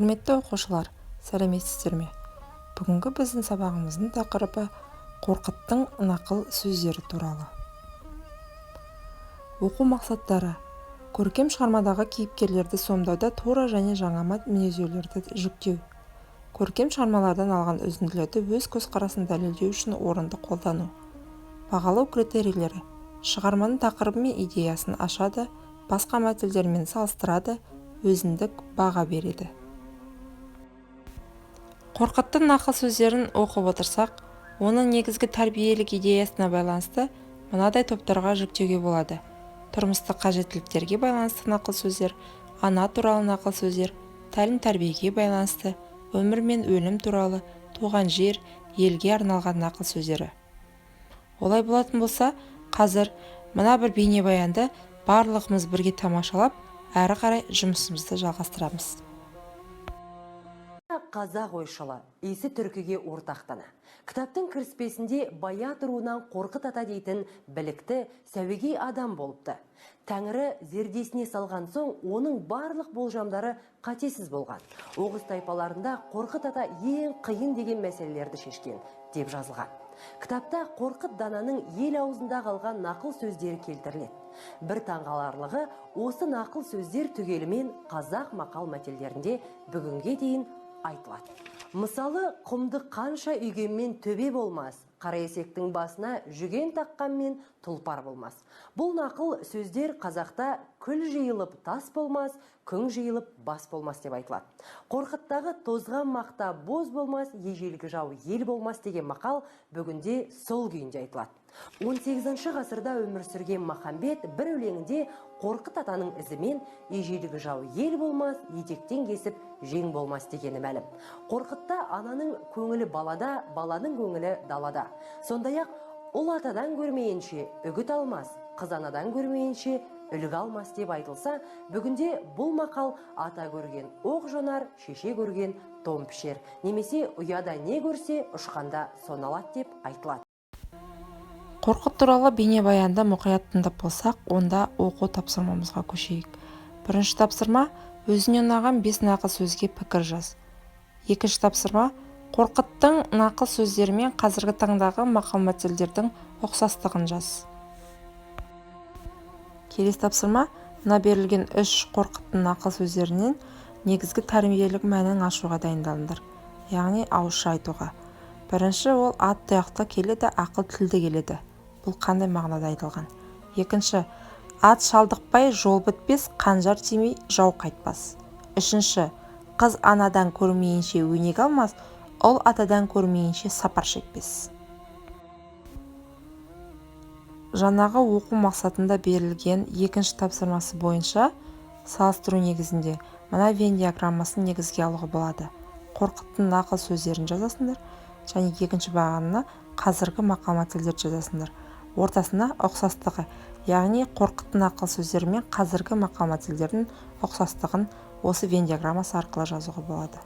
Құрметті оқушылар, сәлеметсіздер ме? Бүгінгі біздің сабағымыздың тақырыбы қорқыттың нақыл сөздері туралы. Оқу мақсаттары: көркем шығармадағы кейіпкерлерді сомдауда тура және жаңа мінездеулерді жүктеу. Көркем шығармалардан алған үзінділерді өз көзқарасын дәлелдеу үшін орынды қолдану. Бағалау критерийлері: шығарманың тақырыбы мен идеясын ашады, басқа мәтелдермен салыстырады, өзіндік баға береді. Қорқыттың нақыл сөздерін оқып отырсақ, оның негізгі тәрбиелік идеясына байланысты мынадай топтарға жіктеуге болады. Тұрмыстық қажеттіліктерге байланысты нақыл сөздер, ана туралы нақыл сөздер, тәлім-тәрбиеге байланысты, өмір мен өлім туралы, туған жер, елге арналған нақыл сөздері. Олай болатын болса, қазір мына бір бейнебаянды барлығымыз бірге тамашалап, әрі қарай жұмысымызды жалғастырамыз. Қазақ ойшылы есі түркіге ортақтана. Кітаптың кіріспесінде Баят руынан Қорқыт ата дейтін білікті, сәуегей адам болыпты. Тәңірі зердесіне салған соң, оның барлық болжамдары қатесіз болған. Оғыз тайпаларында Қорқыт ата ең қиын деген мәселелерді шешкен деп жазылған. Кітапта Қорқыт дананың ел аузында қалған нақыл сөздері келтіріледі. Бір таңғаларлығы, осы нақыл сөздер түгелімен қазақ мақал мәтелдерінде бүгінге дейін айтылады. Мысалы, құмды қанша үйгенмен төбе болмас, қара есектің басына жүген таққанмен тұлпар болмас. Бұл нақыл сөздер қазақта күл жиылып тас болмас, күң жиылып бас болмас деп айтылады. Қорқыттағы тозған мақта боз болмас, ежелгі жау ел болмас деген мақал бүгінде сол күйінде айтылады. 18 ғасырда өмір сүрген Махамбет бір өлеңінде Қорқыт атаның ізімен ежелгі жау ел болмас, етектен кесіп жең болмас дегені мәлім. Қорқытта ананың көңілі балада, баланың көңілі далада. Сондай-ақ ұл атадан көрмейінше үгіт алмас, қыз анадан көрмейінше үлгі алмас деп айтылса, бүгінде бұл мақал ата көрген оқ жонар, шеше көрген том пішер, немесе ұяда не көрсе ұшқанда соны алады деп айтылады. Қорқыт туралы бейнебаянды мұқият тыңдап болсақ, онда оқу тапсырмамызға көшейік. Бірінші тапсырма: өзіне ұнаған 5 нақыл сөзге пікір жаз. Екінші тапсырма: Қорқыттың нақыл сөздерімен қазіргі таңдағы мақал мәтелдердің ұқсастығын жаз. Келесі тапсырма: мына берілген 3 Қорқыттың нақыл сөздерінен негізгі тәрбиелік мәнін ашуға дайындалыңдар, яғни ауызша айтуға. Бірінші, ол ат тұяқты келеді, ақыл тілді келеді. Бұл қандай мағынада айтылған? Екінші, ат шалдықпай жол бітпес, қанжар тимей жау қайтпас. Үшінші, қыз анадан көрмейінше өнеге алмас, ұл атадан көрмейінше сапар шекпес. Жаңағы оқу мақсатында берілген екінші тапсырмасы бойынша салыстыру негізінде мына Вен диаграммасын негізге алуға болады. Қорқыттың нақыл сөздерін жазасыңдар, және екінші бағанына қазіргі мақал мәтелдерді жазасыңдар. Ортасына ұқсастығы, яғни Қорқыттың нақыл сөздері мен қазіргі мақал мәтелдердің ұқсастығын осы Вен диаграммасы арқылы жазуға болады.